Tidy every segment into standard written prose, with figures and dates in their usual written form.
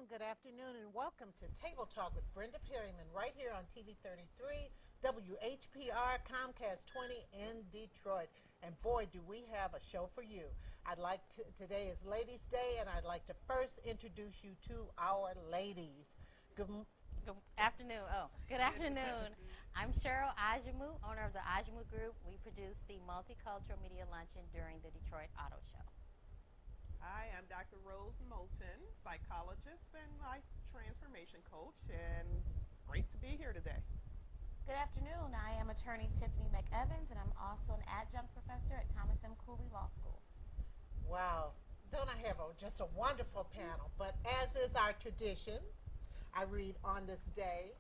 good afternoon, and welcome to Table Talk with Brenda Perryman right here on TV 33, WHPR, Comcast 20 in Detroit. And boy, do we have a show for you. Today is Ladies' Day, and I'd like to first introduce you to our ladies. Good afternoon. Good afternoon. I'm Cheryl Ajamu, owner of the Ajamu Group. We produce the Multicultural Media Luncheon during the Detroit Auto Show. Hi, I'm Dr. Rose Moulton, psychologist and life transformation coach, and great to be here today. Good afternoon. I am attorney Tiffany McEvans, and I'm also an adjunct professor at Thomas M. Cooley Law School. Wow, don't I have just a wonderful panel? But as is our tradition, I read On This Day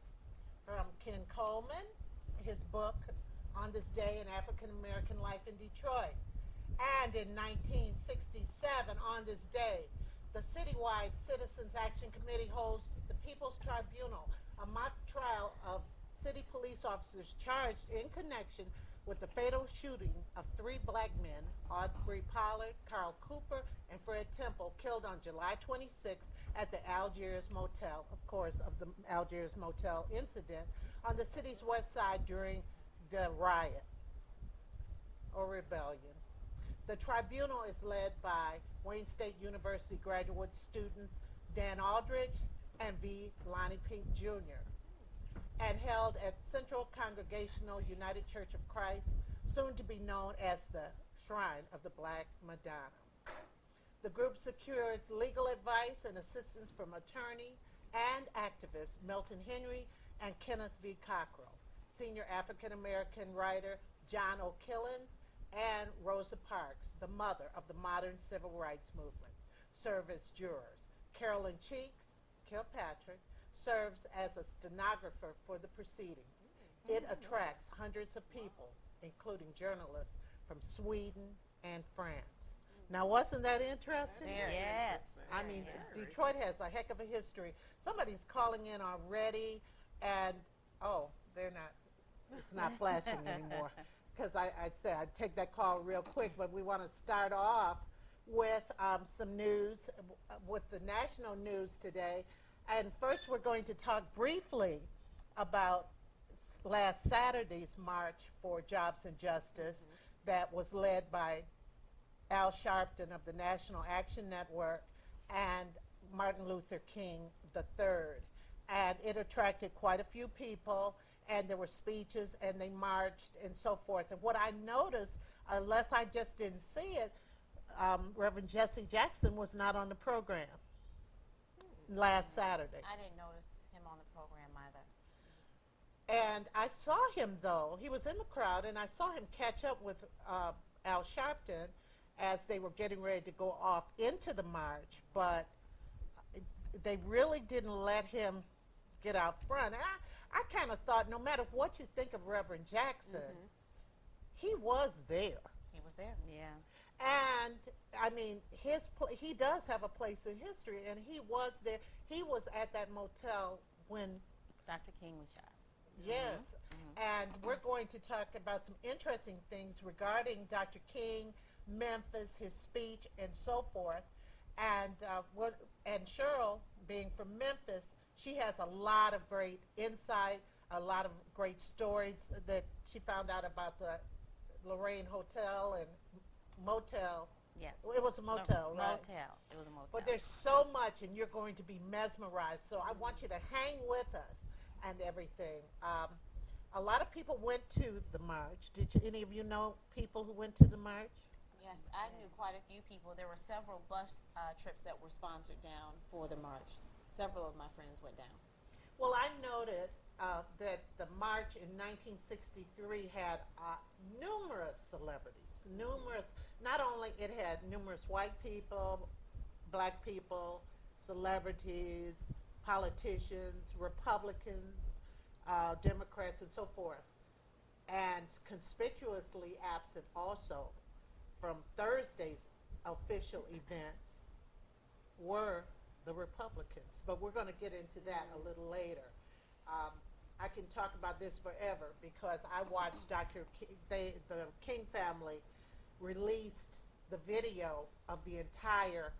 from Ken Coleman, his book, On This Day in African American Life in Detroit. And in 1967, on this day, the citywide Citizens Action Committee holds the People's Tribunal, a mock trial of city police officers charged in connection with the fatal shooting of three black men, Aubrey Pollard, Carl Cooper, and Fred Temple, killed on July 26th at the Algiers Motel, of course, of the Algiers Motel incident on the city's west side during the riot or rebellion. The tribunal is led by Wayne State University graduate students Dan Aldridge and V. Lonnie Pink Jr. and held at Central Congregational United Church of Christ, soon to be known as the Shrine of the Black Madonna. The group secures legal advice and assistance from attorney and activist Milton Henry and Kenneth V. Cockrell, senior African American writer John O'Killens, and Rosa Parks, the mother of the modern civil rights movement, serve as jurors. Carolyn Cheeks Kilpatrick serves as a stenographer for the proceedings. It attracts hundreds of people, including journalists from Sweden and France. Now, wasn't that interesting? Yes. I mean, Detroit has a heck of a history. Somebody's calling in already, and, they're not, it's not flashing anymore. Because I'd take that call real quick, but we want to start off with some news, with the national news today. And first we're going to talk briefly about last Saturday's March for Jobs and Justice that was led by Al Sharpton of the National Action Network and Martin Luther King III. And it attracted quite a few people, and there were speeches, and they marched, and so forth. And what I noticed, unless I just didn't see it, Reverend Jesse Jackson was not on the program last Saturday. I didn't notice him on the program either. And I saw him, though. He was in the crowd, and I saw him catch up with Al Sharpton as they were getting ready to go off into the march, but they really didn't let him get out front. And I kind of thought, no matter what you think of Reverend Jackson, he was there. He was there. Yeah. And, I mean, he does have a place in history, and he was there. He was at that motel when Dr. King was shot. Yes. And we're going to talk about some interesting things regarding Dr. King, Memphis, his speech, and so forth. And Cheryl, being from Memphis, she has a lot of great insight, a lot of great stories that she found out about the Lorraine Hotel and Motel. Yes. It was a motel, right? Motel. It was a motel. But there's so much, and you're going to be mesmerized. So I want you to hang with us and everything. A lot of people went to the march. Any of you know people who went to the march? Yes, I knew quite a few people. There were several bus trips that were sponsored down for the march. Several of my friends went down. Well, I noted that the march in 1963 had numerous celebrities. Not only it had numerous white people, black people, celebrities, politicians, Republicans, Democrats, and so forth. And conspicuously absent also from Thursday's official events were the Republicans. But we're going to get into that a little later. I can talk about this forever because I watched the King family released the video of the entire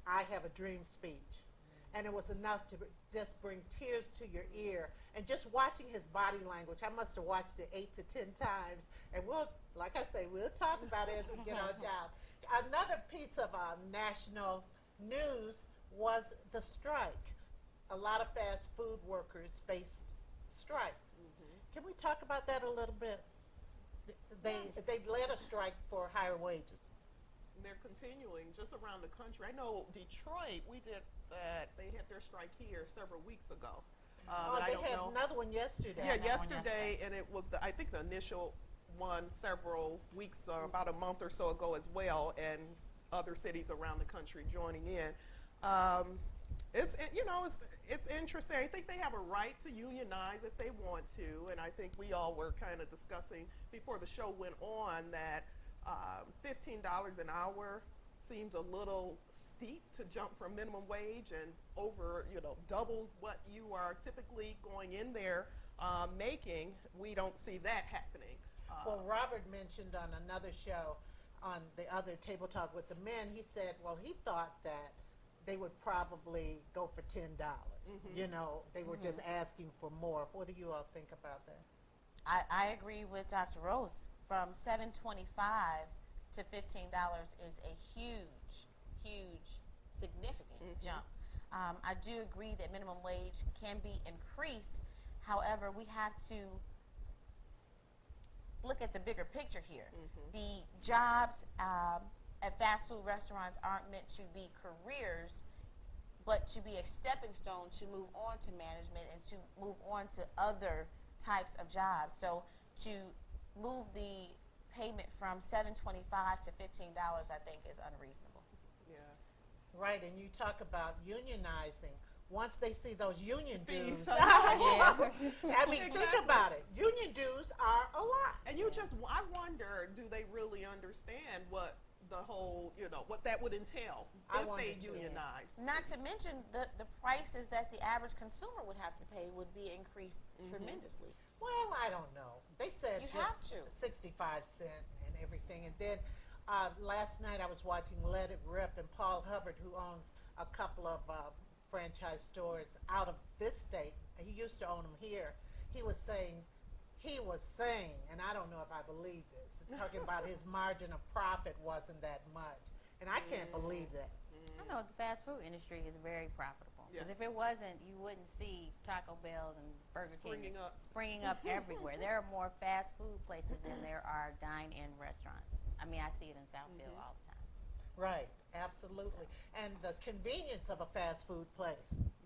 I Have a Dream speech. and it was enough to just bring tears to your ear. And just watching his body language, I must have watched it 8 to 10 times. And like I say, we'll talk about it as we get on down. Another piece of national news was the strike. A lot of fast food workers faced strikes. Can we talk about that a little bit? They led a strike for higher wages. And they're continuing just around the country. I know Detroit, we did that. They had their strike here several weeks ago. They had another one yesterday. Yeah, yesterday, and it was I think the initial one several weeks or about a month or so ago as well, and other cities around the country joining in. It's interesting. I think they have a right to unionize if they want to, and I think we all were kind of discussing before the show went on that $15 an hour seems a little steep to jump from minimum wage and over, double what you are typically going in there making. We don't see that happening. Well, Robert mentioned on another show, on the other Table Talk with the Men, he said, well, he thought that they would probably go for $10. They were just asking for more. What do you all think about that? I agree with Dr. Rose. From $7.25 to $15 is a huge, significant jump. I do agree that minimum wage can be increased. However, we have to look at the bigger picture here. The jobs at fast food restaurants aren't meant to be careers, but to be a stepping stone to move on to management and to move on to other types of jobs. So to move the payment from $7.25 to $15, I think, is unreasonable. Yeah. Right, and you talk about unionizing. Once they see those union dues, Yeah. I mean, think about it. Union dues are a lot. And I wonder, do they really understand what the whole, what that would entail if they unionize? Not to mention the prices that the average consumer would have to pay would be increased tremendously. Well, I don't know. They said You just have to. 65 cents and everything. And then last night I was watching Let It Rip, and Paul Hubbard, who owns a couple of franchise stores out of this state, he used to own them here, he was saying, and I don't know if I believe this, talking about his margin of profit wasn't that much. And I can't believe that. I know the fast food industry is very profitable. Because if it Yes. wasn't, you wouldn't see Taco Bells and Burger King Springing up up. everywhere. There are more fast food places than there are dine-in restaurants. I mean, I see it in Southfield all the time. Right, absolutely. And the convenience of a fast food place.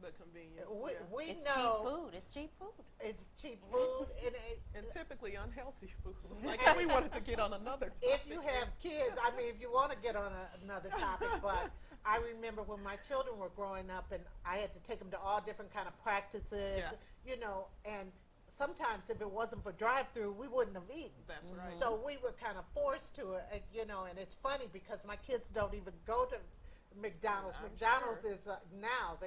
The convenience. We It's know cheap food. It's cheap food. it's cheap food. And typically unhealthy food. Like if we wanted to get on another topic. If you have kids, I mean, if you want to get on another topic, but I remember when my children were growing up, and I had to take them to all different kind of practices, and sometimes if it wasn't for drive-through, we wouldn't have eaten. That's right. So we were kind of forced to it, and it's funny because my kids don't even go to McDonald's. I'm McDonald's sure. is now,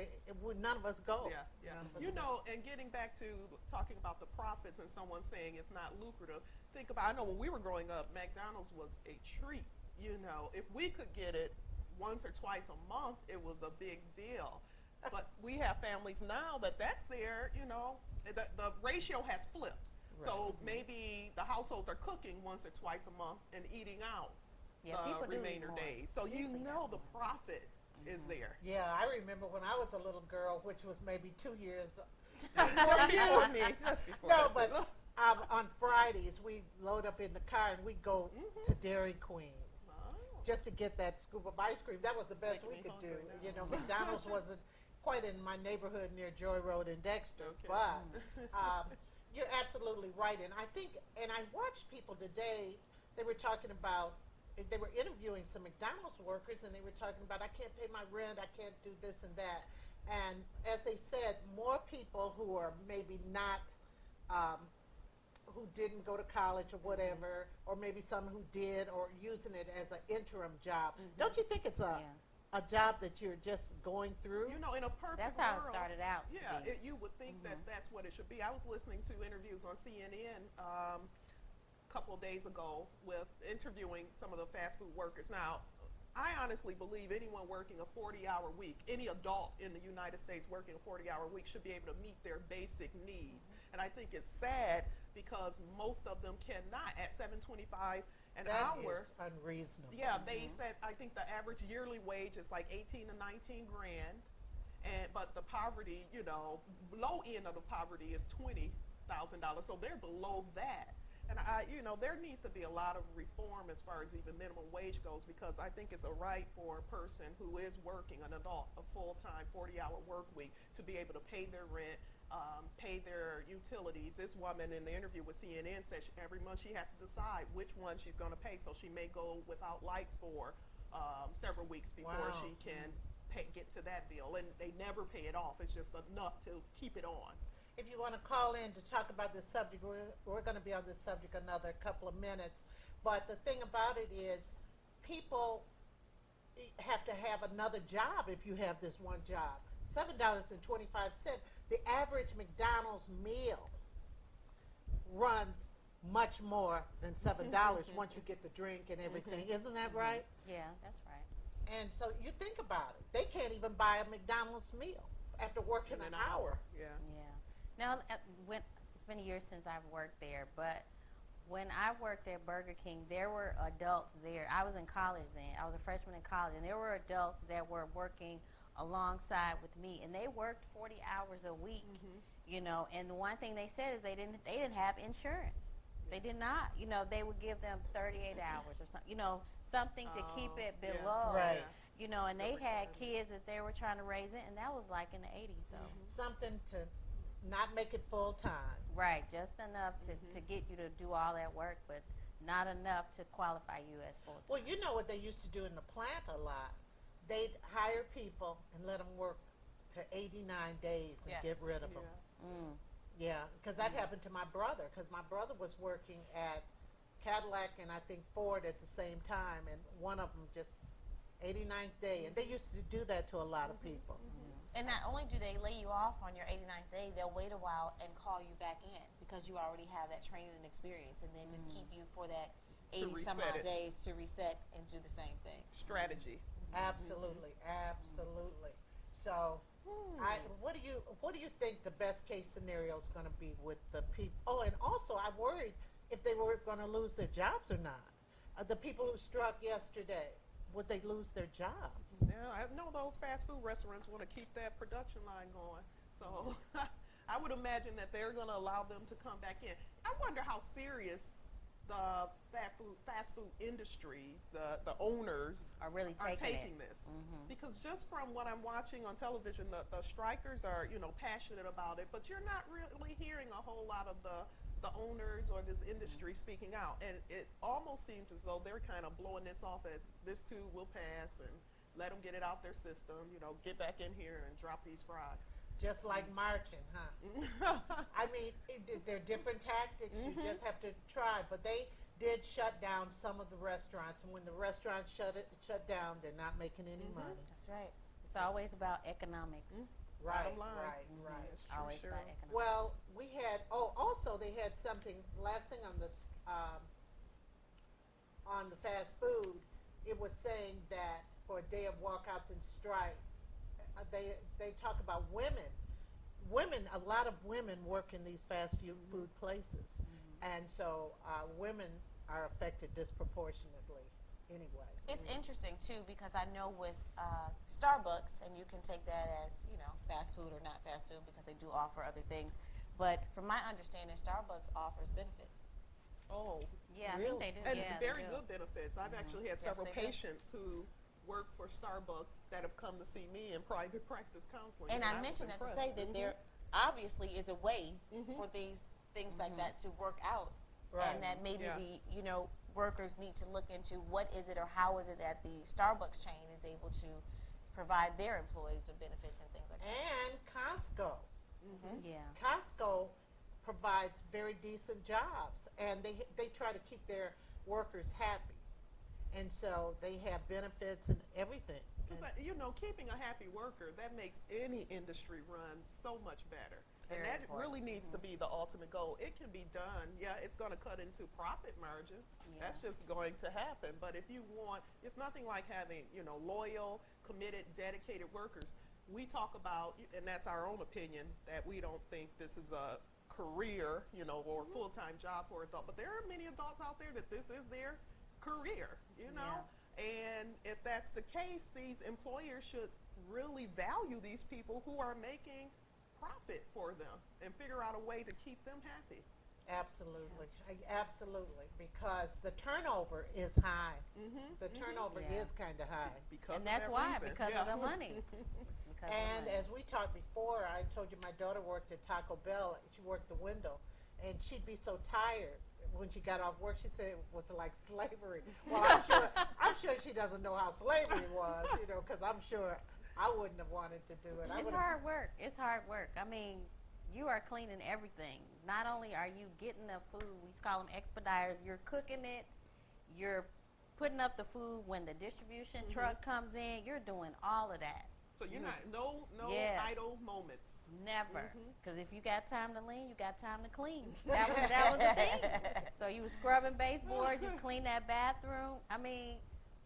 none of us go. Yeah. None of us go. And getting back to talking about the profits and someone saying it's not lucrative, think about, I know when we were growing up, McDonald's was a treat. If we could get it once or twice a month, it was a big deal. But we have families now that's there, the ratio has flipped. Right. So maybe the households are cooking once or twice a month and eating out Yeah, people the do eat remainder more. days. So the profit is there. Yeah, I remember when I was a little girl, which was maybe 2 years. Just before me. Just before. No, that's it. but on Fridays we load up in the car and we go to Dairy Queen Oh. just to get that scoop of ice cream. That was the best we Making me could do. hungry now. McDonald's wasn't quite in my neighborhood near Joy Road in Dexter, Okay. but you're absolutely right. And I think, and I watched people today. They were talking about. They were interviewing some McDonald's workers, and they were talking about, I can't pay my rent, I can't do this and that. And as they said, more people who are maybe not, who didn't go to college or whatever, or maybe some who did, or using it as an interim job. Don't you think it's a job that you're just going through? In a perfect That's how world, it started out. to Yeah, be. you would think that that's what it should be. I was listening to interviews on CNN a couple of days ago with interviewing some of the fast food workers. Now, I honestly believe anyone working a 40-hour week, any adult in the United States working a 40-hour week should be able to meet their basic needs. And I think it's sad because most of them cannot at $7.25 an hour. That is unreasonable. Yeah, they said, I think the average yearly wage is like 18 to 19 grand. But the poverty, low end of the poverty is $20,000. So they're below that. And there needs to be a lot of reform as far as even minimum wage goes, because I think it's a right for a person who is working, an adult, a full-time 40-hour work week, to be able to pay their rent, pay their utilities. This woman in the interview with CNN said every month she has to decide which one she's going to pay. So she may go without lights for several weeks before Wow. she can get to that bill. And they never pay it off. It's just enough to keep it on. If you want to call in to talk about this subject, we're going to be on this subject another couple of minutes. But the thing about it is, people have to have another job if you have this one job. $7.25. The average McDonald's meal runs much more than $7 once you get the drink and everything. Isn't that right? Yeah, that's right. And so you think about it. They can't even buy a McDonald's meal after working an hour. Yeah. Yeah. Now, it's been a year since I've worked there, but when I worked at Burger King, there were adults there. I was in college then. I was a freshman in college, and there were adults that were working alongside with me, and they worked 40 hours a week, and the one thing they said is they didn't have insurance. They did not. They would give them 38 hours or something, something to keep it yeah. below. Right. And they had kids that they were trying to raise it, and that was like in the 80s, so. Something to not make it full time. Right, just enough to get you to do all that work, but not enough to qualify you as full-time. Well, you know what they used to do in the plant a lot? They'd hire people and let them work to 89 days and Yes. get rid of them. Yeah, because that happened to my brother, because my brother was working at Cadillac and I think Ford at the same time, and one of them just 89th day. And they used to do that to a lot of people. And not only do they lay you off on your 89th day, they'll wait a while and call you back in because you already have that training and experience, and then just keep you for that 80 some reset odd it. days to reset and do the same thing. Strategy. Absolutely, absolutely. So, what do you think the best case scenario is going to be with the people? Oh, and also I worried if they were going to lose their jobs or not. The people who struck yesterday, would they lose their jobs? Yeah, I know those fast food restaurants want to keep that production line going. So I would imagine that they're going to allow them to come back in. I wonder how serious the fast food industries, the owners Are really are taking taking it. this. Because just from what I'm watching on television, the strikers are, passionate about it, but you're not really hearing a whole lot of the owners or this industry speaking out. And it almost seems as though they're kind of blowing this off as this too will pass and let them get it out their system, get back in here and drop these fries. Just like marching, huh? I mean, they're different tactics. You just have to try. But they did shut down some of the restaurants, and when the restaurants shut down, they're not making any money. That's right. It's always about economics. Right, Bottom line. right. That's true, Always Cheryl. about economics. Well, we had. Oh, also they had something. Last thing on this, on the fast food, it was saying that for a day of walkouts and strike, they talk about women. A lot of women work in these fast food places, and so women are affected disproportionately. Anyway, It's interesting too because I know with Starbucks, and you can take that as fast food or not fast food because they do offer other things. But from my understanding, Starbucks offers benefits. Oh, Yeah, I Really? think they do. and yeah, very they do. good benefits. I've actually had Yes, several they do. patients who work for Starbucks that have come to see me in private practice counseling. And I was mentioned that to impressed. say that there obviously is a way for these things like that to work out, Right. and that maybe Yeah. the workers need to look into what is it or how is it that the Starbucks chain is able to provide their employees with benefits and things like that. and Costco. Yeah. Costco provides very decent jobs, and they try to keep their workers happy, and so they have benefits and everything. Because, keeping a happy worker, that makes any industry run so much better. And very that important. really needs to be the ultimate goal. It can be done. Yeah, it's going to cut into profit margin. Yeah. That's just going to happen. But if you want, it's nothing like having, loyal, committed, dedicated workers. We talk about, and that's our own opinion, that we don't think this is a career, or a full-time job for adults. But there are many adults out there that this is their career, And if that's the case, these employers should really value these people who are making profit for them and figure out a way to keep them happy. Absolutely, absolutely, because the turnover is high. The turnover Yeah. is kind of high. Because And of that's that why, reason. because Yeah. of the money. Because of the And money. as we talked before, I told you my daughter worked at Taco Bell. She worked the window, and she'd be so tired when she got off work. She said it was like slavery. Well, I'm sure she doesn't know how slavery was, because I'm sure I wouldn't have wanted to do it. I It's would've- hard work. It's hard work. I mean, you are cleaning everything. Not only are you getting the food, we call them expediters, you're cooking it, you're putting up the food when the distribution truck comes in, you're doing all of that. So you're not no Yeah. idle moments. Never. Because if you got time to lean, you got time to clean. That was the thing. So you were scrubbing baseboards, you cleaned that bathroom. I mean,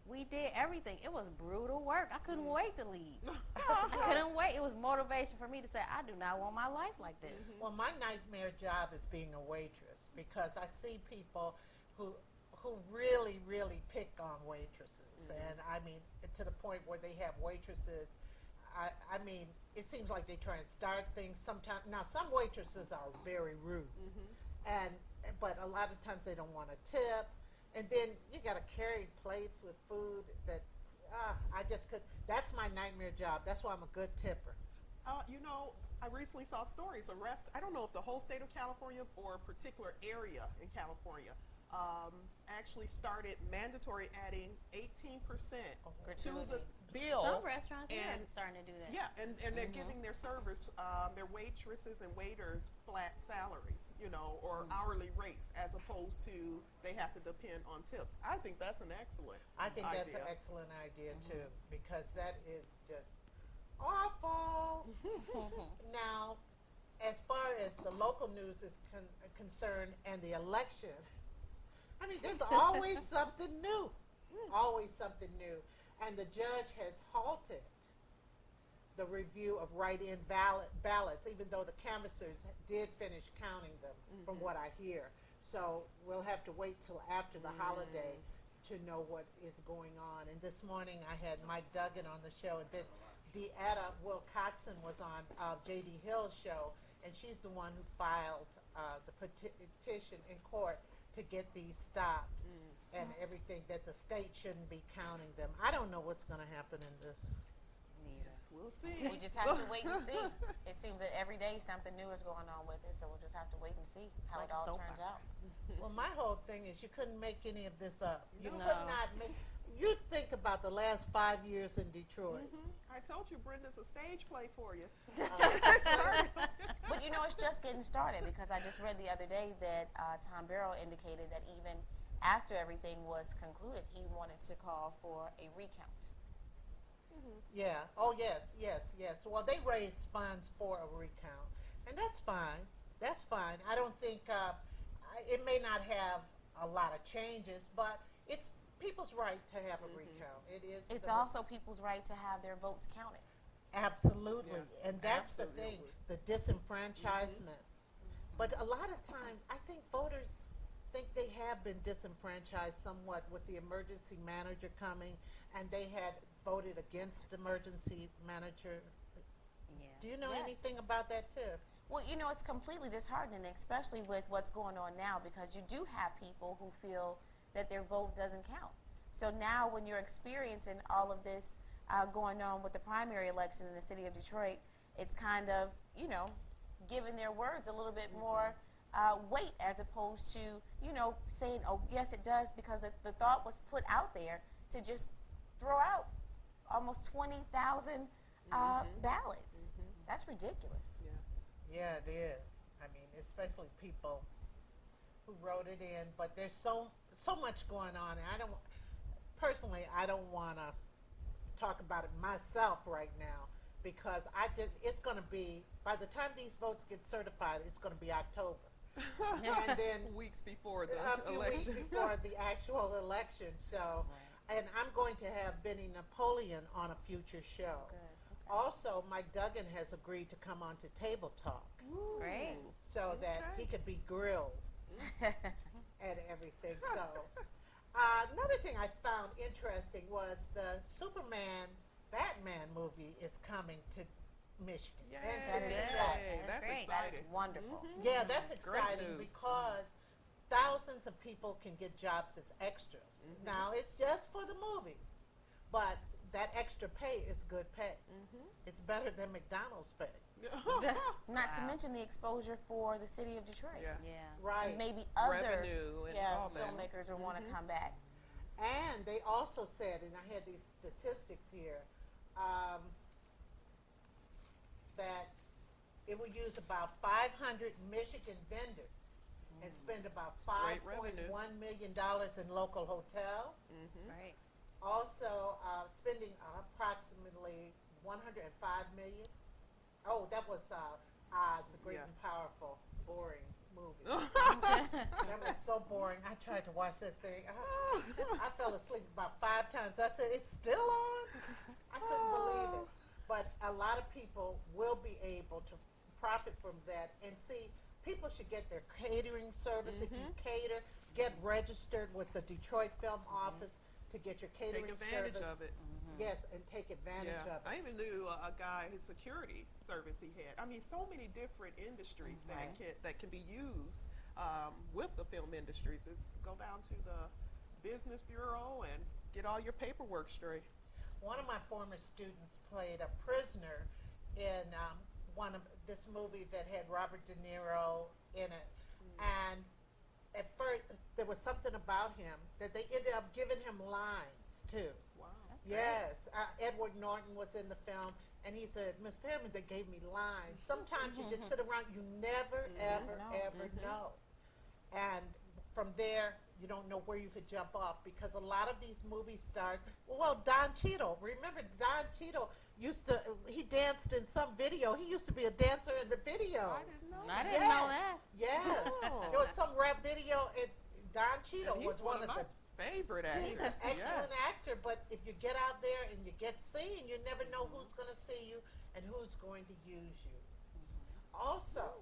we did everything. It was brutal work. I couldn't wait to leave. I couldn't wait. It was motivation for me to say, I do not want my life like this. Well, my nightmare job is being a waitress, because I see people who really, really pick on waitresses. And I mean, to the point where they have waitresses, I mean, it seems like they try and start things sometimes. Now, some waitresses are very rude, but a lot of times they don't want to tip. And then you got to carry plates with food that I just could. That's my nightmare job. That's why I'm a good tipper. I recently saw stories. I don't know if the whole state of California or a particular area in California actually started mandatory adding 18% to the bill. Some restaurants and are starting to do that. Yeah, and they're giving their servers, their waitresses and waiters flat salaries, or hourly rates, as opposed to they have to depend on tips. I think that's an excellent I think that's idea. an excellent idea too, because that is just awful. Now, as far as the local news is concerned and the election, I mean, there's always something new. Always something new. And the judge has halted the review of write-in ballots, even though the canvassers did finish counting them, from what I hear. So we'll have to wait till after the holiday to know what is going on. And this morning I had Mike Duggan on the show, and then Deetta Wilcoxon was on J.D. Hill's show, and she's the one who filed the petition in court to get these stopped and everything, that the state shouldn't be counting them. I don't know what's going to happen in this. Neither. We'll see. We just have to wait and see. It seems that every day something new is going on with it, so we'll just have to wait and see how Like it a all soap turns opera. out. Well, my whole thing is you couldn't make any of this up. You No. could not make. You think about the last 5 years in Detroit. I told you, Brenda's a stage play for you. But it's just getting started, because I just read the other day that Tom Barrow indicated that even after everything was concluded, he wanted to call for a recount. Yeah. Oh, yes. Well, they raised funds for a recount, and that's fine. That's fine. I don't think it may not have a lot of changes, but it's people's right to have a recount. It is. It's the- also people's right to have their votes counted. Absolutely, Yeah, and that's the thing, absolutely. the disenfranchisement. But a lot of times, I think voters think they have been disenfranchised somewhat with the emergency manager coming, and they had voted against the emergency manager. Yeah. Do you know Yes. anything about that, Tiff? Well, it's completely disheartening, especially with what's going on now, because you do have people who feel that their vote doesn't count. So now when you're experiencing all of this going on with the primary election in the city of Detroit, it's kind of, giving their words a little bit more weight, as opposed to, saying, oh, yes, it does, because the thought was put out there to just throw out almost 20,000 ballots. That's ridiculous. Yeah, it is. I mean, especially people who wrote it in, but there's so much going on, and I don't want to talk about it myself right now, because it's going to be, by the time these votes get certified, it's going to be October. And then weeks before the a few election. weeks before the actual election. So, and I'm going to have Benny Napoleon on a future show. Also, Mike Duggan has agreed to come on to Table Talk Great. so that he could be grilled and everything. So, another thing I found interesting was the Superman Batman movie is coming to Michigan. Yay, And That is to exciting. that's Great. That is exciting. wonderful. Yeah, that's Great exciting news. because thousands of people can get jobs as extras. Now, it's just for the movie, but that extra pay is good pay. It's better than McDonald's pay. Not to Wow. mention the exposure for the city of Detroit. Yes. Yeah. Right. And maybe other Revenue and all that. filmmakers will want to come back. And they also said, and I had these statistics here, that it will use about 500 Michigan vendors and spend about great $5.1 revenue. million in local hotels. Great. Also, spending approximately 105 million. Oh, that was Oz, the Great Yeah. and Powerful, boring movie. That was so boring. I tried to watch that thing. I fell asleep about 5 times. I said, "It's still on." I couldn't believe it. But a lot of people will be able to profit from that. And see, people should get their catering service. If you cater, get registered with the Detroit Film Office to get your catering Take advantage service. of it. Yes, and take advantage Yeah, of I it. even knew a guy, his security service he had. I mean, so many different industries that can be used with the film industries. It's go down to the business bureau and get all your paperwork straight. One of my former students played a prisoner in one of this movie that had Robert De Niro in it, and at first there was something about him that they ended up giving him lines too. Wow. Yes, Edward Norton was in the film, and he said, "Miss Perriman, they gave me lines. Sometimes you just sit around, you never, ever know." And from there, you don't know where you could jump off because a lot of these movie stars. Well, Don Cheadle. Remember, Don Cheadle he danced in some video. He used to be a dancer in the video. I didn't know. I didn't know that. Yes, Oh. there was some rap video, and Don Cheadle And he's was one of my the. favorite He's actors. an excellent Yes. actor, but if you get out there and you get seen, you never know who's going to see you and who's going to use you. Also,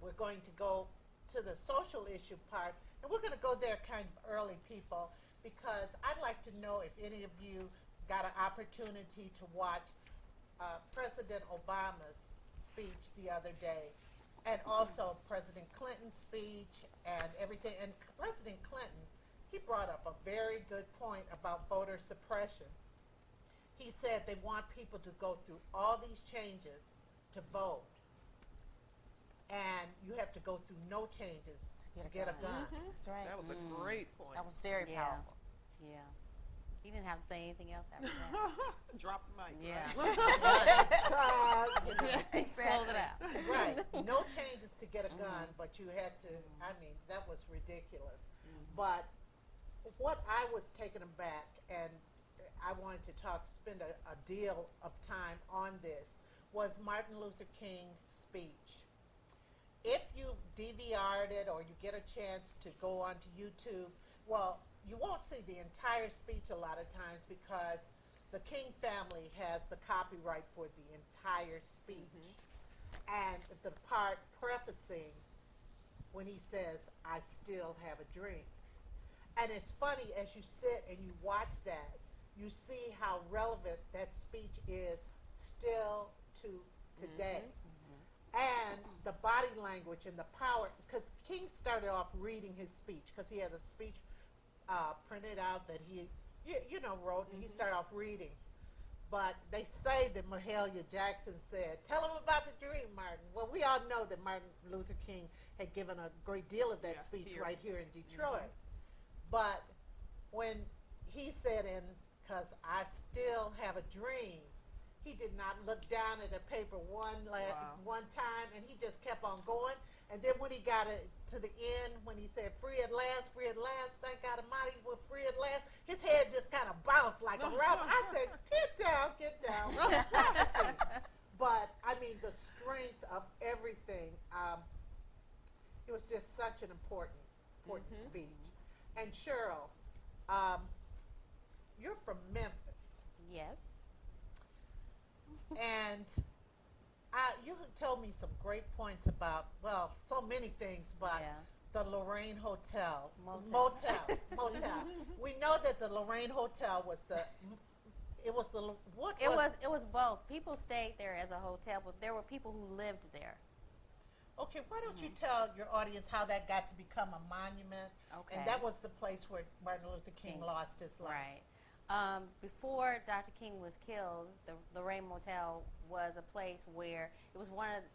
we're going to go to the social issue part, and we're going to go there kind of early, people, because I'd like to know if any of you got an opportunity to watch President Obama's speech the other day, and also President Clinton's speech and everything. And President Clinton, he brought up a very good point about voter suppression. He said they want people to go through all these changes to vote, and you have to go through no changes to get a gun. That's right. That was a great point. That was very Yeah. powerful. Yeah. He didn't have to say anything else after that. Drop the mic. Yeah. Close it out. Right. No changes to get a gun, but you had to, I mean, that was ridiculous. But what I was taken aback, and I wanted to spend a deal of time on this, was Martin Luther King's speech. If you DVR'd it or you get a chance to go onto YouTube, well, you won't see the entire speech a lot of times because the King family has the copyright for the entire speech. And the part prefacing when he says, "I still have a dream." And it's funny, as you sit and you watch that, you see how relevant that speech is still to today. And the body language and the power, because King started off reading his speech, because he had a speech printed out that he, wrote, and he started off reading. But they say that Mahalia Jackson said, "Tell him about the dream, Martin." Well, we all know that Martin Luther King had given a great deal of that Yeah, speech here. right here in Detroit. But when he said, "And because I still have a dream," he did not look down at the paper one time, and he just kept on going. And then when he got it to the end, when he said, free at last, thank God Almighty, we're free at last, his head just kind of bounced like a rabbit. I said, get down. But, I mean, the strength of everything, it was just such an important speech. And Cheryl, you're from Memphis. Yes. And you told me some great points about, well, so many things, but Yeah. the Lorraine Hotel. Motel. Motel. We know that the Lorraine Hotel was it was both. People stayed there as a hotel, but there were people who lived there. Okay, why don't you tell your audience how that got to become a monument? Okay. And that was the place where Martin Luther King lost his life. Right. Before Dr. King was killed, the Lorraine Motel was a place where it was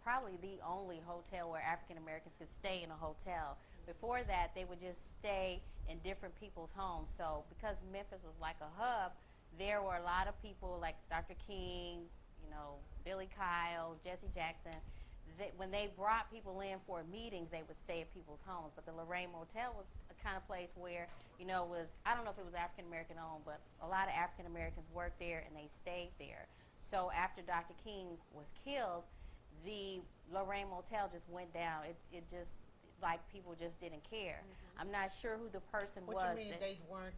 probably the only hotel where African Americans could stay in a hotel. Before that, they would just stay in different people's homes. So because Memphis was like a hub, there were a lot of people like Dr. King, Billy Kyles, Jesse Jackson. When they brought people in for meetings, they would stay at people's homes. But the Lorraine Motel was a kind of place where, I don't know if it was African American owned, but a lot of African Americans worked there and they stayed there. So after Dr. King was killed, the Lorraine Motel just went down. It just, like, people just didn't care. I'm not sure who the person was. What you mean they weren't?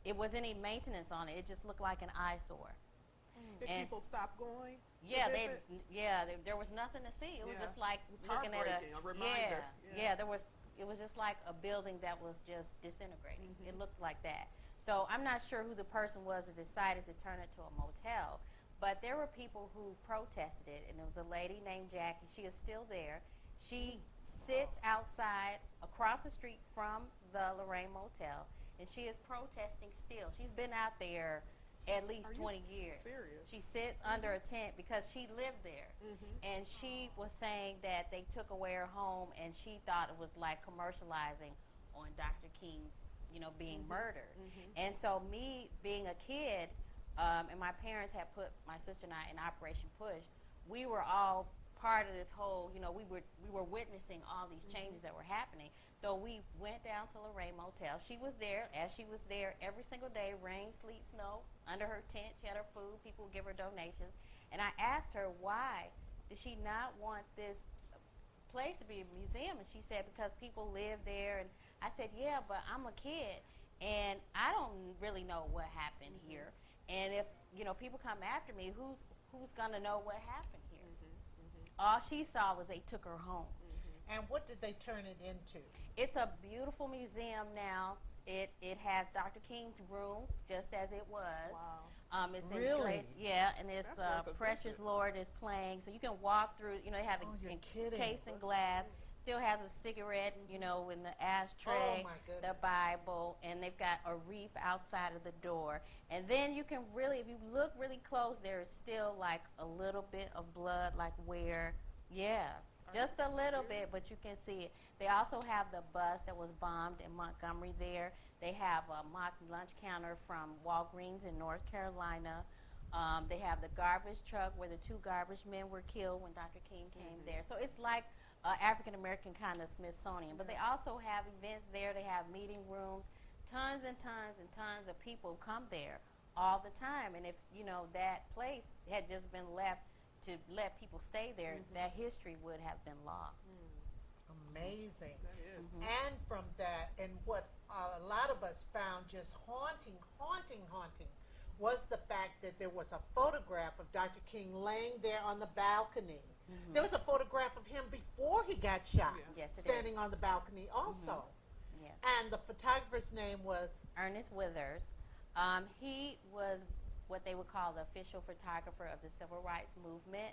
It wasn't any maintenance on it. It just looked like an eyesore. Did And people stop going? Yeah, to visit? there was nothing to see. It was Yeah. just like It was looking at heartbreaking, a reminder. it was just like a building that was just disintegrating. It looked like that. So I'm not sure who the person was that decided to turn it to a motel, but there were people who protested it, and there was a lady named Jackie. She is still there. She sits outside across the street from the Lorraine Motel, and she is protesting still. She's been out there at least Are you 20 years. serious? She sits under a tent because she lived there. And she was saying that they took away her home, and she thought it was like commercializing on Dr. King's, being murdered. And so me being a kid, and my parents had put my sister and I in Operation Push, we were all part of this whole, we were witnessing all these changes that were happening. So we went down to Lorraine Motel. She was there, as she was there every single day, rain, sleet, snow, under her tent. She had her food. People would give her donations. And I asked her, why did she not want this place to be a museum? And she said, because people live there. And I said, yeah, but I'm a kid, and I don't really know what happened here. And if, people come after me, who's going to know what happened here? All she saw was they took her home. And what did they turn it into? It's a beautiful museum now. It has Dr. King's room, just as it was. Wow. It's Really? in place, yeah, and it's That's worth a Precious visit. Lord is playing, so you can walk through. They have Oh, it you're kidding. encased in glass. Still has a cigarette, in the ashtray, Oh, my goodness. the Bible, and they've got a wreath outside of the door. And then you can really, if you look really close, there is still like a little bit of blood, like where, just a little bit, but you can see it. They also have the bus that was bombed in Montgomery there. They have a mock lunch counter from Walgreens in North Carolina. They have the garbage truck where the 2 garbage men were killed when Dr. King came there. So it's like African-American kind of Smithsonian. But they also have events there. They have meeting rooms. Tons and tons and tons of people come there all the time. And if, that place had just been left to let people stay there, that history would have been lost. Amazing. That is. And from that, and what a lot of us found just haunting, was the fact that there was a photograph of Dr. King laying there on the balcony. There was a photograph of him before he got shot, Yes, it standing is. on the balcony also. Yes. And the photographer's name was, Ernest Withers. He was what they would call the official photographer of the Civil Rights Movement.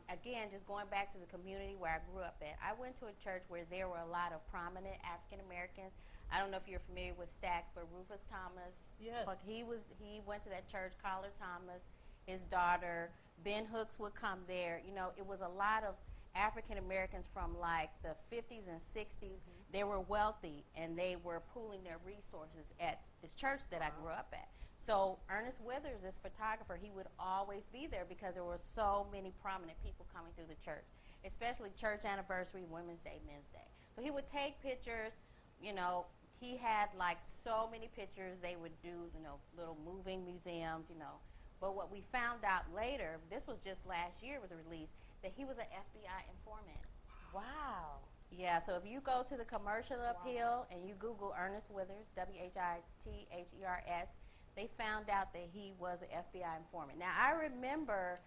Again, just going back to the community where I grew up at, I went to a church where there were a lot of prominent African Americans. I don't know if you're familiar with Stacks, but Rufus Thomas, yes. like he went to that church. Collar Thomas, his daughter, Ben Hooks would come there. It was a lot of African Americans from like the 50s and 60s. They were wealthy, and they were pooling their resources at this church that I grew up at. So Ernest Withers, this photographer, he would always be there because there were so many prominent people coming through the church. especially church anniversary, Women's Day, Men's Day. So he would take pictures, you know, he had like so many pictures. They would do, you know, little moving museums, you know. But what we found out later, this was just last year, was released, that he was an FBI informant. Wow. Yeah, so if you go to the commercial appeal and you Google Ernest Withers, Withers, they found out that he was an FBI informant. Now, I remember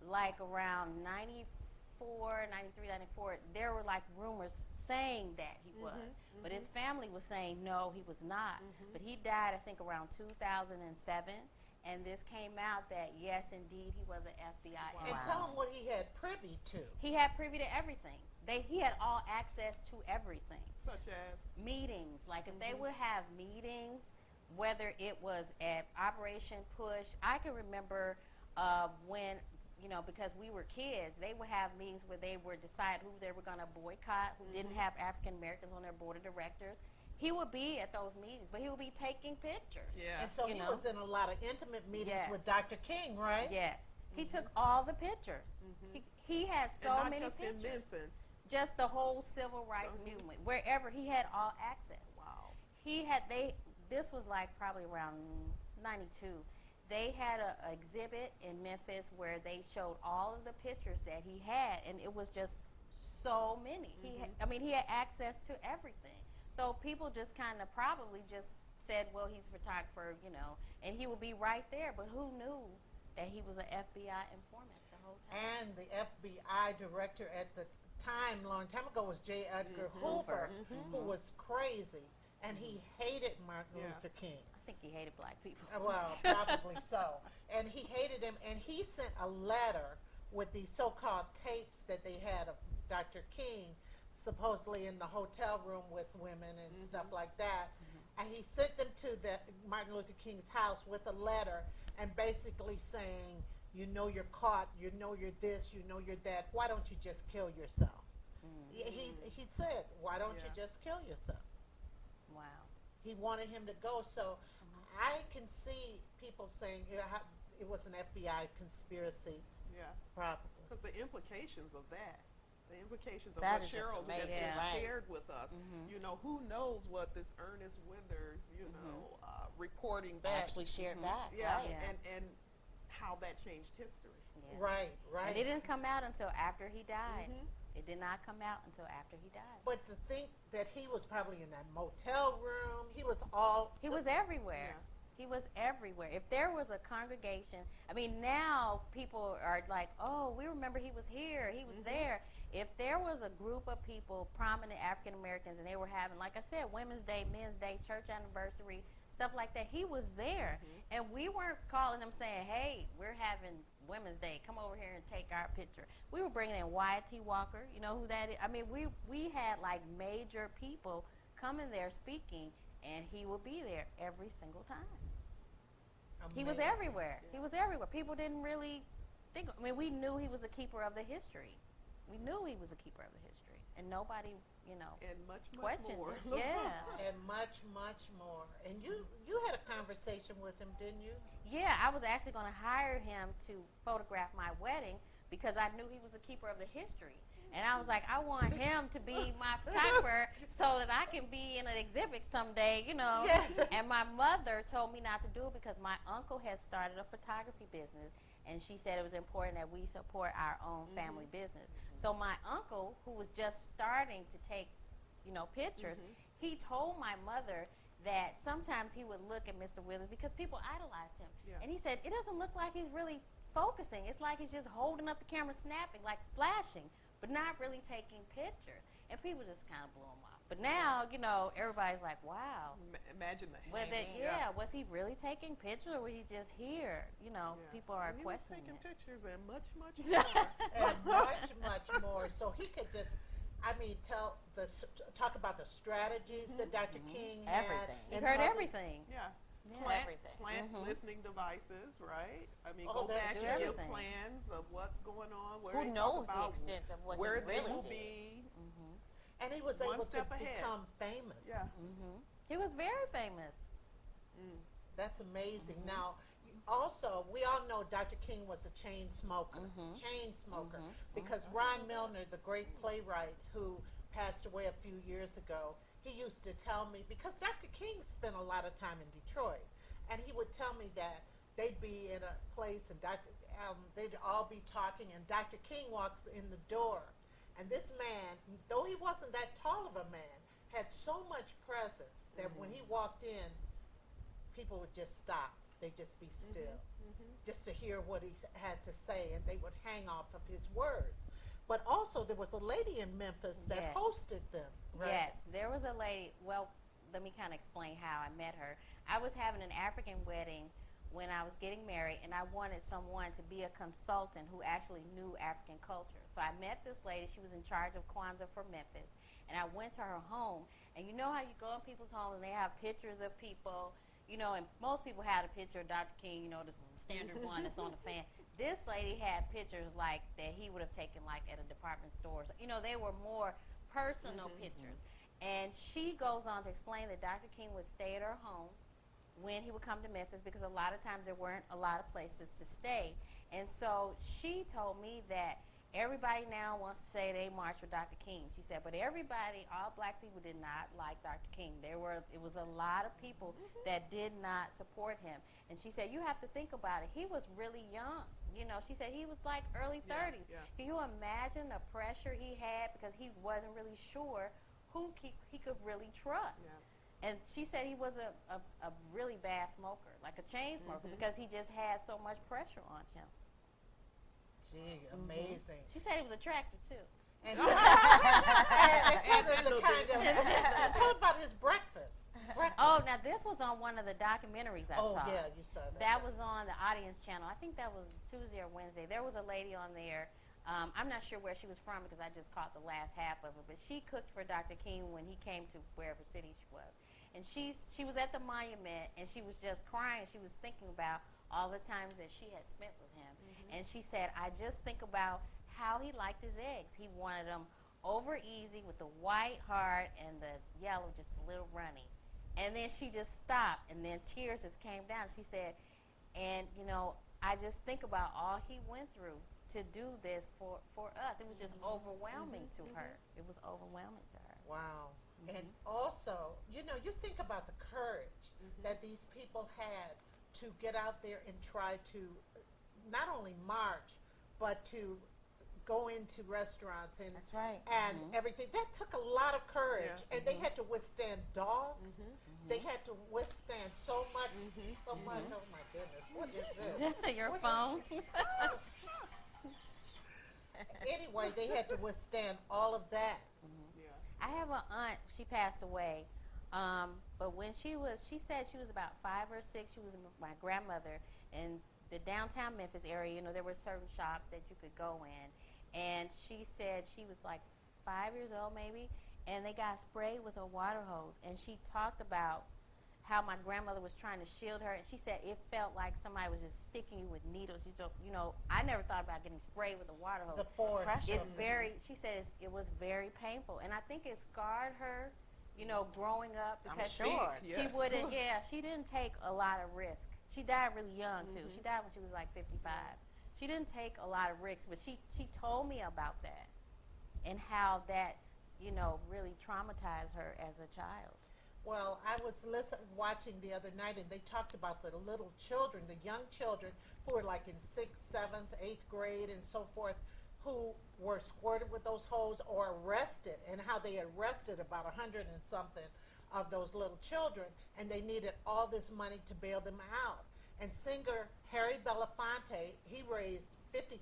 like around 94, 93, 94, there were like rumors saying that he was. But his family was saying, no, he was not. But he died, I think, around 2007. And this came out that, yes, indeed, he was an FBI And informant. tell him what he had privy to. He had privy to everything. He had all access to everything. Such as? Meetings, like if they would have meetings, whether it was at Operation Push, I can remember when, you know, because we were kids, they would have meetings where they would decide who they were going to boycott, who didn't have African Americans on their board of directors. He would be at those meetings, but he would be taking pictures. Yeah. And so You he know? was in a lot of intimate meetings Yes. with Dr. King, right? Yes. He took all the pictures. He had so and not many just pictures. in Memphis. Just the whole civil rights movement, wherever he had all access. Wow. He had this was like probably around 92. They had a exhibit in Memphis where they showed all of the pictures that he had, and it was just so many. He had access to everything. So people just kind of probably just said, well, he's a photographer, you know, and he would be right there. But who knew that he was an FBI informant the whole time? And the FBI director at the time, long time ago, was J. Edgar Hoover, who was crazy. And he hated Martin Luther King. I think he hated black people. Well, probably so. And he hated him, and he sent a letter with these so-called tapes that they had of Dr. King, supposedly in the hotel room with women and stuff like that. And he sent them to Martin Luther King's house with a letter and basically saying, you know you're caught, you know you're this, you know you're that, why don't you just kill yourself? He said, why don't you just kill yourself? Wow. He wanted him to go. So I can see people saying it was an FBI conspiracy, Yeah. probably. Because the implications of that, the implications of That what is just Cheryl just amazing, right. shared with us, you know, who knows what this Ernest Withers, you know, reporting back. Actually shared back. Yeah, Right. Yeah. and how that changed history. Yeah. Right, right. And it didn't come out until after he died. It did not come out until after he died. But to think that he was probably in that motel room, he was all. He was everywhere. Yeah. He was everywhere. If there was a congregation, I mean, now people are like, oh, we remember he was here, he was there. If there was a group of people, prominent African Americans, and they were having, like I said, Women's Day, Men's Day, church anniversary, stuff like that, he was there. And we weren't calling him saying, hey, we're having Women's Day, come over here and take our picture. We were bringing in Wyatt T. Walker, you know who that is? I mean, we had like major people coming there speaking, and he would be there every single time. He was amazing. everywhere. He was everywhere. People didn't really think. I mean, we knew he was a keeper of the history. We knew he was a keeper of the history, and nobody, you know, And much questioned more. it. Yeah, And much, much more. And you had a conversation with him, didn't you? yeah. I was actually going to hire him to photograph my wedding because I knew he was a keeper of the history. And I was like, I want him to be my photographer so that I can be in an exhibit someday, you know. Yeah. And my mother told me not to do it because my uncle had started a photography business, and she said it was important that we support our own family business. So my uncle, who was just starting to take, you know, pictures, he told my mother that sometimes he would look at Mr. Withers because people idolized him. Yeah. And he said, it doesn't look like he's really focusing. It's like he's just holding up the camera, snapping, like flashing, but not really taking pictures. And people just kind of blew him off. But now, you know, everybody's like, wow. Imagine that. Was it, was he really taking pictures or was he just here? You know, Yeah. people are And he questioning was taking it. pictures and much, much more. And much, much more. So he could just, I mean, talk about the strategies that Dr. King had. Everything. He and heard how- everything. Yeah. Yeah. Everything. Plant listening devices, right? I mean, Oh, go that's back and true. give Everything. plans of what's going on. Where Who they talk knows the about extent of what where he they really will did? be. And he was One able to step ahead. become famous. Yeah. He was very famous. That's amazing. Now, also, we all know Dr. King was a chain smoker, because Ron Milner, the great playwright who passed away a few years ago, he used to tell me, because Dr. King spent a lot of time in Detroit, and he would tell me that they'd be in a place and they'd all be talking, and Dr. King walks in the door, and this man, though he wasn't that tall of a man, had so much presence that when he walked in, people would just stop. They'd just be still, just to hear what he had to say, and they would hang off of his words. But also, there was a lady in Memphis that Yes. hosted them. Right? Yes, there was a lady. Well, let me kind of explain how I met her. I was having an African wedding when I was getting married, and I wanted someone to be a consultant who actually knew African culture. So I met this lady. She was in charge of Kwanzaa for Memphis, and I went to her home. And you know how you go in people's homes and they have pictures of people, and most people had a picture of Dr. King, the standard one that's on the fan. This lady had pictures like that he would have taken like at a department store. So, they were more personal pictures. And she goes on to explain that Dr. King would stay at her home when he would come to Memphis, because a lot of times there weren't a lot of places to stay. And so she told me that everybody now wants to say they marched with Dr. King. She said, but everybody, all black people, did not like Dr. King. It was a lot of people that did not support him. And she said, you have to think about it. He was really young. She said he was like early 30s. Yeah. Can you imagine the pressure he had, because he wasn't really sure who he could really trust? Yes. And she said he was a really bad smoker, like a chain smoker, because he just had so much pressure on him. Gee, amazing. She said he was attractive, too. And tell about his breakfast. Oh, now this was on one of the documentaries I saw. Oh, yeah, you saw that. That was on the Audience Channel. I think that was Tuesday or Wednesday. There was a lady on there. I'm not sure where she was from, because I just caught the last half of it. But she cooked for Dr. King when he came to wherever city she was. And she was at the monument, and she was just crying. She was thinking about all the times that she had spent with him. And she said, I just think about how he liked his eggs. He wanted them over easy with the white heart and the yellow just a little runny. And then she just stopped, and then tears just came down. She said, and, I just think about all he went through to do this for us. It was just overwhelming to her. It was overwhelming to her. Wow. And also, you think about the courage that these people had to get out there and try to not only march, but to go into restaurants and That's right. and everything. That took a lot of courage, Yeah. and they had to withstand dogs. They had to withstand so much, so much. Oh my goodness, what is this? Your What is phone? Anyway, they had to withstand all of that. Yeah. I have an aunt. She passed away, but when she said she was about 5 or 6. She was my grandmother in the downtown Memphis area. There were certain shops that you could go in, and she said she was like 5 years old maybe, and they got sprayed with a water hose. And she talked about how my grandmother was trying to shield her, and she said it felt like somebody was just sticking you with needles. I never thought about getting sprayed with a water hose. The force. It's she said it was very painful, and I think it scarred her, growing up, I'm because sure. she wouldn't, she didn't take a lot of risk. She died really young too. She died when she was like 55. She didn't take a lot of risks, but she told me about that and how that, really traumatized her as a child. Well, I was watching the other night, and they talked about the little children, the young children who were like in 6th, 7th, 8th grade and so forth, who were squirted with those hoses or arrested, and how they arrested about 100 and something of those little children, and they needed all this money to bail them out. And singer Harry Belafonte, he raised $50,000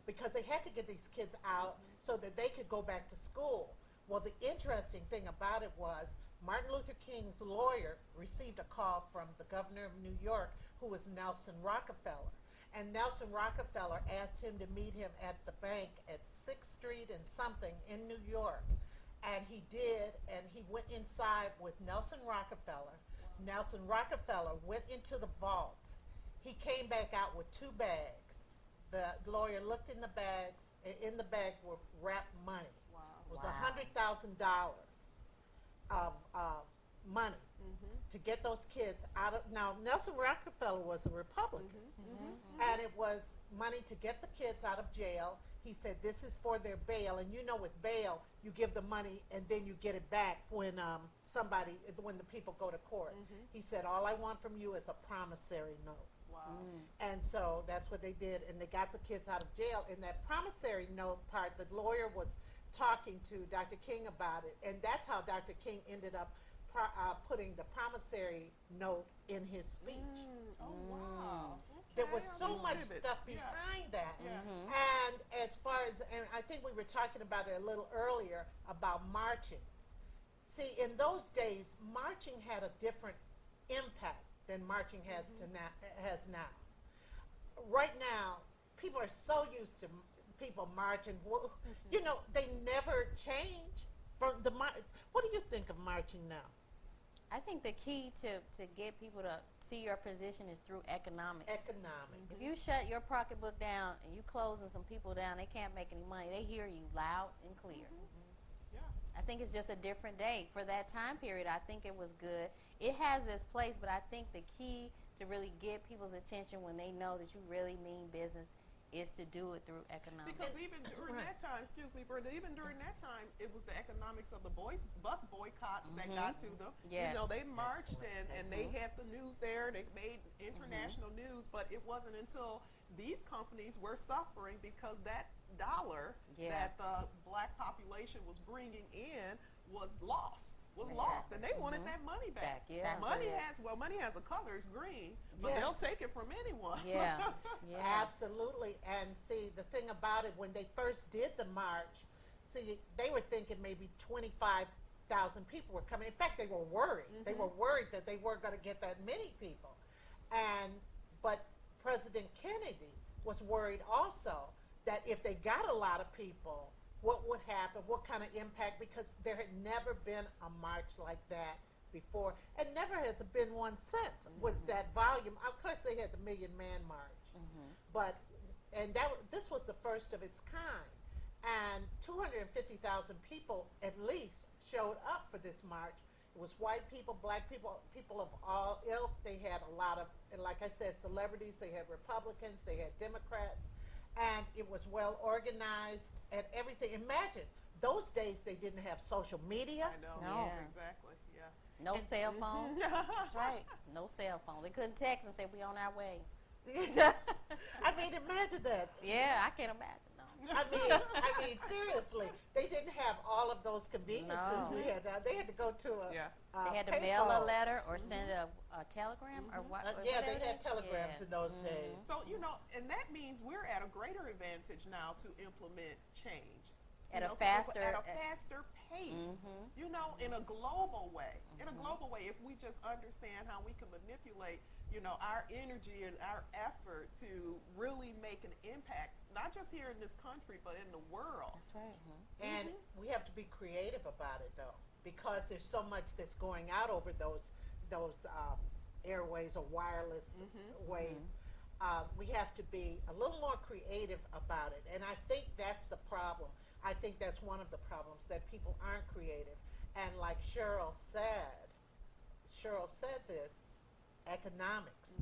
because they had to get these kids out so that they could go back to school. Well, the interesting thing about it was Martin Luther King's lawyer received a call from the governor of New York, who was Nelson Rockefeller. And Nelson Rockefeller asked him to meet him at the bank at 6th Street and something in New York. And he did, and he went inside with Nelson Rockefeller. Nelson Rockefeller went into the vault. He came back out with 2 bags. The lawyer looked in the bags. In the bag were wrapped money. Wow. It was Wow. $100,000 of money to get those kids out of. Now, Nelson Rockefeller was a Republican, and it was money to get the kids out of jail. He said, this is for their bail. And you know, with bail, you give the money and then you get it back when when the people go to court. He said, all I want from you is a promissory note. Wow. And so that's what they did. And they got the kids out of jail. In that promissory note part, the lawyer was talking to Dr. King about it. And that's how Dr. King ended up putting the promissory note in his speech. Oh, wow. There was Okay, so these much pivots. stuff Yeah. behind that. Yes. And as far as, and I think we were talking about it a little earlier about marching. See, in those days, marching had a different impact than marching has now. Right now, people are so used to people marching. You know, they never change from the What do you think of marching now? I think the key to get people to see your position is through economics. Economics. If you shut your pocketbook down and you closing some people down, they can't make any money. They hear you loud and clear. Yeah. I think it's just a different day. For that time period, I think it was good. It has its place, but I think the key to really get people's attention when they know that you really mean business is to do it through economics. Because even during that time, excuse me, Brenda, even during that time, it was the economics of the bus boycotts that got to them. Yes. You know, they marched Excellent. and they had the news there. They made international news, but it wasn't until these companies were suffering because that dollar that the black population was bringing in was lost. And they wanted that money back. Yeah. Money has a color, it's green, but Yeah. they'll take it from anyone. Yeah. Absolutely. And see, the thing about it, when they first did the march, see, they were thinking maybe 25,000 people were coming. In fact, they were worried. They were worried that they weren't going to get that many people. But President Kennedy was worried also that if they got a lot of people, what would happen, what kind of impact, because there had never been a march like that before, and never has been one since with that volume. Of course, they had the Million Man March, this was the first of its kind, and 250,000 people at least showed up for this march. It was white people, black people, people of all ilk. They had a lot of, like I said, celebrities. They had Republicans, they had Democrats, and it was well organized and everything. Imagine, those days they didn't have social media. I know. No. Yeah. Exactly. Yeah. No cell phone. That's right. No cell phone. They couldn't text and say we on our way. I mean, imagine that. Yeah, I can't imagine. No. I mean, seriously, they didn't have all of those conveniences No. we had. They had to go to a. Yeah. They had to mail a payphone. letter or send a telegram or what? or Yeah, they whatever had it is. telegrams Yeah. in those days. So, you know, and that means we're at a greater advantage now to implement change. At You a know, faster- at a faster pace. You know, in a global way. In a global way, if we just understand how we can manipulate, you know, our energy and our effort to really make an impact, not just here in this country, but in the world. That's right. And we have to be creative about it, though, because there's so much that's going out over those airways or wireless ways. We have to be a little more creative about it, and I think that's the problem. I think that's one of the problems, that people aren't creative. And like Cheryl said this, economics.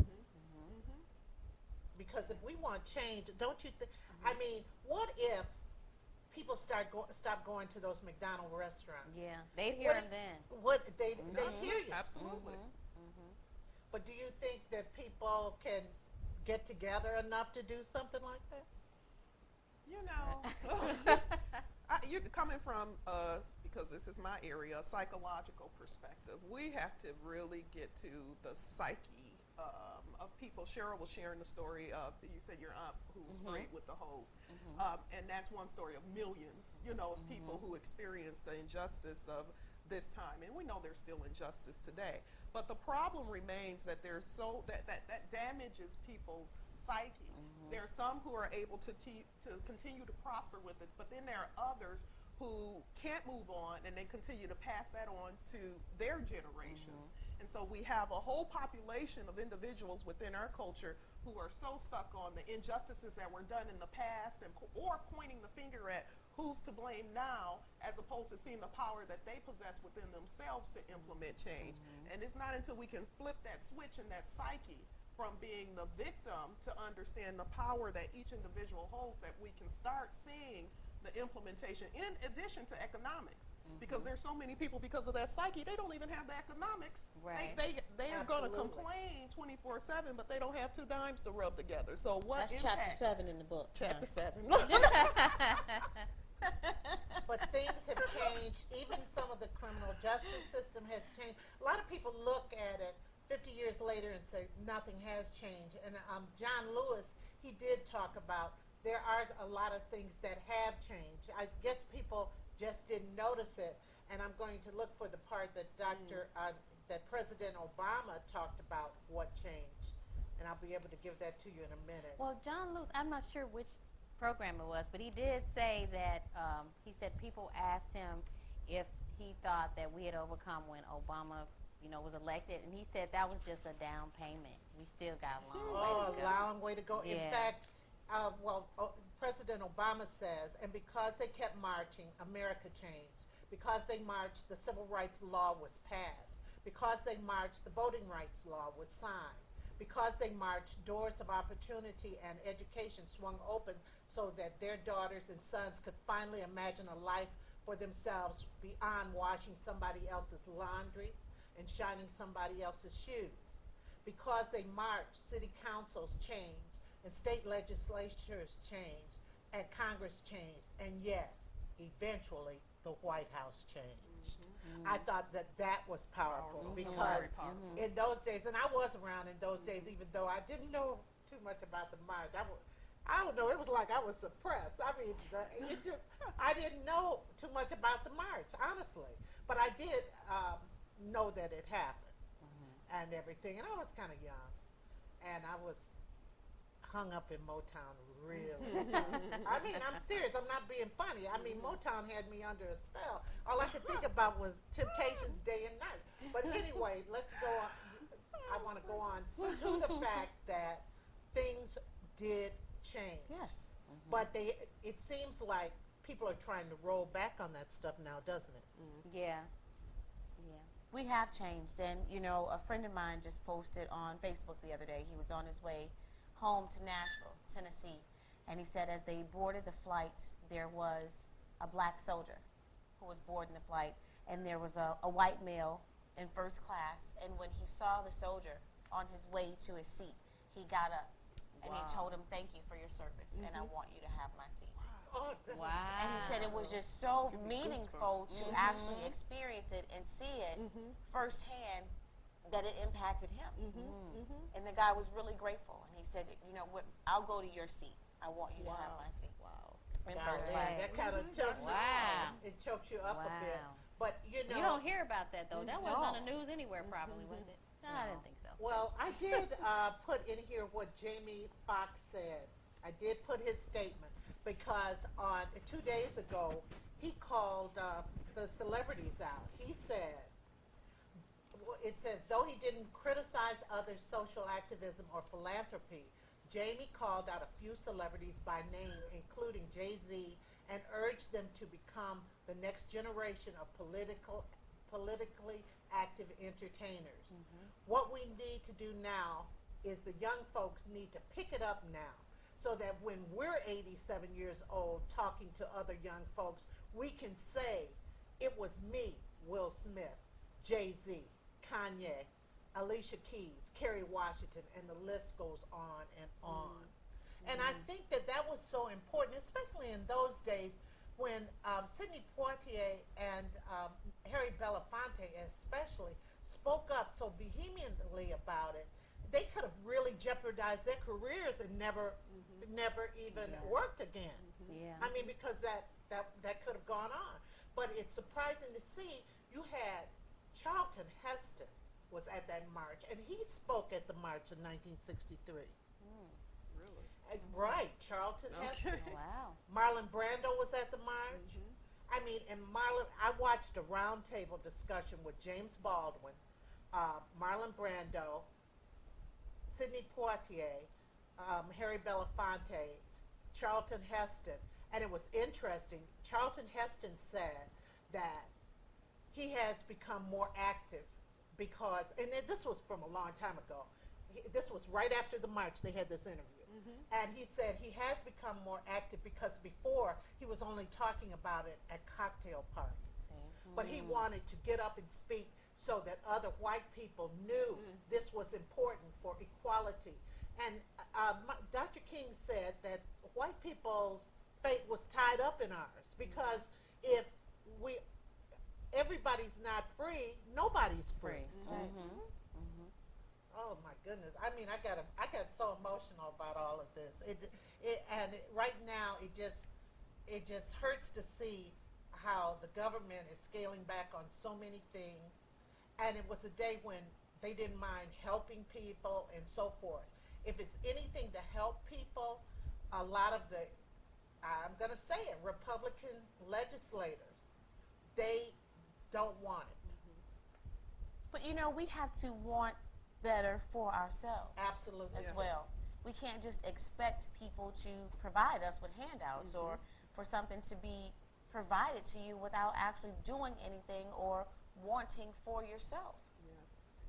Because if we want change, don't you think? I mean, what if people stop going to those McDonald's restaurants? Yeah, they'd hear What them then. What they hear you. Absolutely. But do you think that people can get together enough to do something like that? You know, you're coming from, because this is my area, a psychological perspective. We have to really get to the psyche of people. Cheryl was sharing the story of, you said your aunt who was sprayed with the hose. And that's one story of millions, you know, of people who experienced the injustice of this time. And we know there's still injustice today. But the problem remains that there's that damages people's psyche. There are some who are able to continue to prosper with it, but then there are others who can't move on, and they continue to pass that on to their generations. And so we have a whole population of individuals within our culture who are so stuck on the injustices that were done in the past, or pointing the finger at who's to blame now, as opposed to seeing the power that they possess within themselves to implement change. And it's not until we can flip that switch in that psyche from being the victim to understand the power that each individual holds that we can start seeing the implementation, in addition to economics. Because there's so many people, because of that psyche, they don't even have the economics. Right. They are going to Absolutely. complain 24/7, but they don't have 2 dimes to rub together. So what That's impact? chapter 7 in the book. Chapter 7. But things have changed. Even some of the criminal justice system has changed. A lot of people look at it 50 years later and say nothing has changed. And John Lewis, he did talk about there are a lot of things that have changed. I guess people just didn't notice it. And I'm going to look for the part that that President Obama talked about what changed. And I'll be able to give that to you in a minute. Well, John Lewis, I'm not sure which program it was, but he did say that he said people asked him if he thought that we had overcome when Obama, was elected, and he said that was just a down payment. We still got a long way to go. A long way to go. In Yeah. fact, President Obama says, and because they kept marching, America changed. Because they marched, the civil rights law was passed. Because they marched, the voting rights law was signed. Because they marched, doors of opportunity and education swung open so that their daughters and sons could finally imagine a life for themselves beyond washing somebody else's laundry and shining somebody else's shoes. Because they marched, city councils changed, and state legislatures changed, and Congress changed, and yes, eventually the White House changed. I thought that was powerful because Very powerful. in those days, and I was around in those days, even though I didn't know too much about the march. I don't know. It was like I was suppressed. I mean, I didn't know too much about the march, honestly, but I did know that it happened and everything. And I was kind of young, and I was hung up in Motown, really. I mean, I'm serious. I'm not being funny. I mean, Motown had me under a spell. All I could think about was Temptations day and night. But anyway, let's go on. I want to go on to the fact that things did change. Yes. But it seems like people are trying to roll back on that stuff now, doesn't it? Yeah. We have changed. And, a friend of mine just posted on Facebook the other day. He was on his way home to Nashville, Tennessee. And he said as they boarded the flight, there was a black soldier who was boarding the flight. And there was a white male in first class. And when he saw the soldier on his way to his seat, he got up and he told him, "Thank you for your service, and I want you to have my seat." Oh, Wow. And he said it was just so Give me meaningful goosebumps. to actually experience it and see it firsthand that it impacted him. And the guy was really grateful. And he said, what, I'll go to your seat. I want you to have my seat. Wow. In God, first class. that kind of chokes you Wow. up. It chokes you up a bit. Wow. But, You don't hear about that, though. That wasn't on the news anywhere, probably, was it? No, I didn't think so. Well, I did put in here what Jamie Foxx said. I did put his statement because on 2 days ago, he called the celebrities out. He said, it says, though he didn't criticize others' social activism or philanthropy, Jamie called out a few celebrities by name, including Jay-Z, and urged them to become the next generation of politically active entertainers. What we need to do now is the young folks need to pick it up now so that when we're 87 years old talking to other young folks, we can say, it was me, Will Smith, Jay-Z, Kanye, Alicia Keys, Kerry Washington, and the list goes on and on. And I think that was so important, especially in those days when Sidney Poitier and Harry Belafonte especially spoke up so vehemently about it. They could have really jeopardized their careers and never even worked again. Yeah. I mean, because that could have gone on. But it's surprising to see you had Charlton Heston was at that march, and he spoke at the march in 1963. Really? Right, Charlton Heston. Wow. Marlon Brando was at the march. I mean, and I watched a roundtable discussion with James Baldwin, Marlon Brando, Sidney Poitier, Harry Belafonte, Charlton Heston, and it was interesting. Charlton Heston said that he has become more active because, and this was from a long time ago. This was right after the march. They had this interview, and he said he has become more active because before he was only talking about it at cocktail parties, but he wanted to get up and speak so that other white people knew this was important for equality. And Dr. King said that white people's fate was tied up in ours because if everybody's not free, nobody's free. That's right. Oh my goodness! I mean, I got so emotional about all of this. Right now, it just hurts to see how the government is scaling back on so many things. And it was a day when they didn't mind helping people and so forth. If it's anything to help people, a lot of the, I'm going to say it, Republican legislators, they don't want it. But you know, we have to want better for ourselves. Absolutely. As well. We can't just expect people to provide us with handouts or for something to be provided to you without actually doing anything or wanting for yourself. Yeah.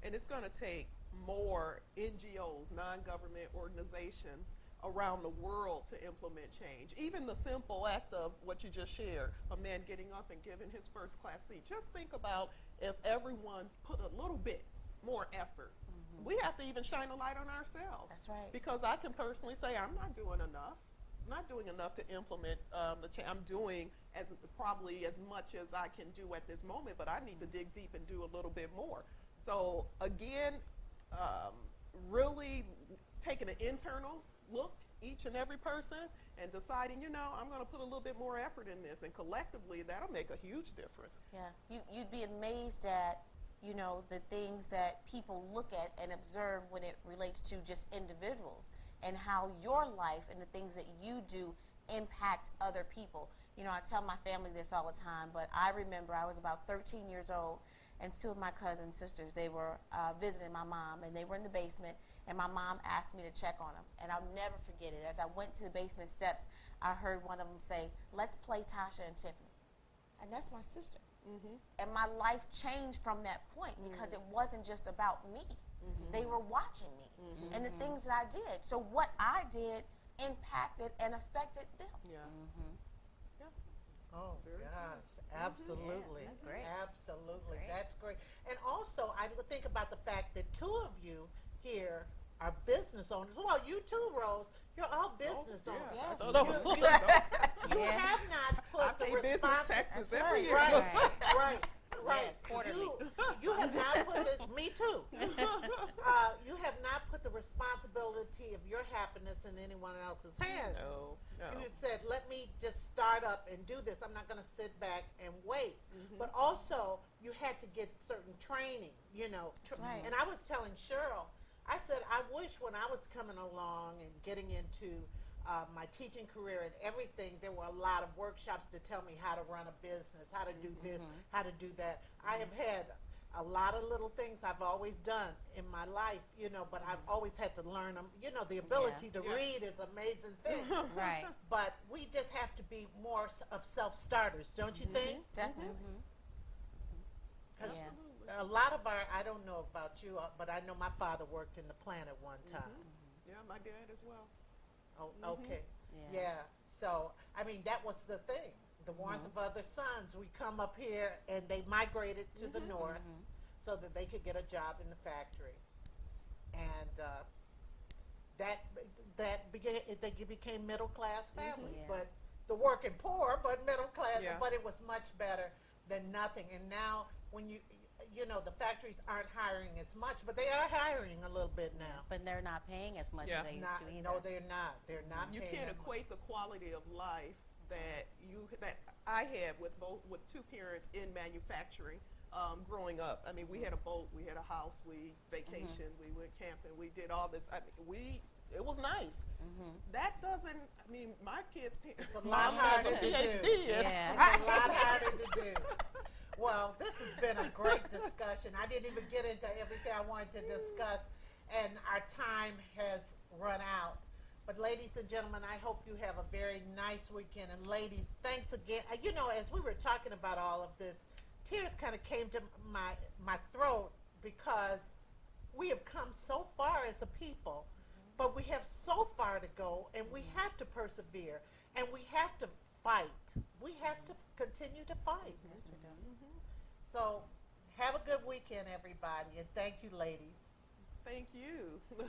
And it's going to take more NGOs, non-government organizations around the world to implement change. Even the simple act of what you just shared, a man getting up and giving his first class seat. Just think about if everyone put a little bit more effort. We have to even shine a light on ourselves. That's right. Because I can personally say I'm not doing enough. I'm not doing enough to implement the change. I'm doing probably as much as I can do at this moment, but I need to dig deep and do a little bit more. So again, really taking an internal look, each and every person, and deciding, I'm going to put a little bit more effort in this, and collectively that'll make a huge difference. Yeah, you'd be amazed at, the things that people look at and observe when it relates to just individuals and how your life and the things that you do impact other people. I tell my family this all the time, but I remember I was about 13 years old, and two of my cousin sisters, they were visiting my mom, and they were in the basement, and my mom asked me to check on them. And I'll never forget it. As I went to the basement steps, I heard one of them say, "Let's play Tasha and Tiffany." And that's my sister. And my life changed from that point because it wasn't just about me. They were watching me and the things that I did. So what I did impacted and affected them. Yeah. Oh, gosh, absolutely. Yeah, that's great. Absolutely. Great. That's great. And also, I think about the fact that two of you here are business owners. Well, you too, Rose. You're all business owners. Yeah. Yeah. I thought that was- You have not put I the pay business responsibility. taxes That's every right. year. Right. Yes, quarterly. You have not put it, me too. You have not put the responsibility of your happiness in anyone else's hands. No. You said, let me just start up and do this. I'm not going to sit back and wait. But also, you had to get certain training, That's right. And I was telling Cheryl, I said, I wish when I was coming along and getting into my teaching career and everything, there were a lot of workshops to tell me how to run a business, how to do this, how to do that. I have had a lot of little things I've always done in my life, but I've always had to learn them. The ability to read is an amazing thing. Right. But we just have to be more of self-starters, don't you think? Definitely. 'Cause Yeah. a lot of I don't know about you, but I know my father worked in the plant at one time. Yeah, my dad as well. Oh, okay. Yeah. Yeah. So, I mean, that was the thing. The warmth of other sons. We come up here and they migrated to the north so that they could get a job in the factory. And they became middle class families. Yeah. But the working poor, but middle class. Yeah. But it was much better than nothing. And now when the factories aren't hiring as much, but they are hiring a little bit now. But they're not paying as much Yeah. as they used Not, to either. no, they're not. They're not. You paying can't that much. equate the quality of life that I had with two parents in manufacturing growing up. I mean, we had a boat, we had a house, we vacationed, we went camping, we did all this. I mean, it was nice. That doesn't. I mean, my kids' It's a mom lot has a harder to do. PhD. and- Yeah. It's a lot harder to do. Well, this has been a great discussion. I didn't even get into everything I wanted to discuss, and our time has run out. But ladies and gentlemen, I hope you have a very nice weekend. And ladies, thanks again. You know, as we were talking about all of this, tears kind of came to my throat because we have come so far as a people, but we have so far to go, and we have to persevere, and we have to fight. We have to continue to fight. Yes, we do. So have a good weekend, everybody, and thank you, ladies. Thank you.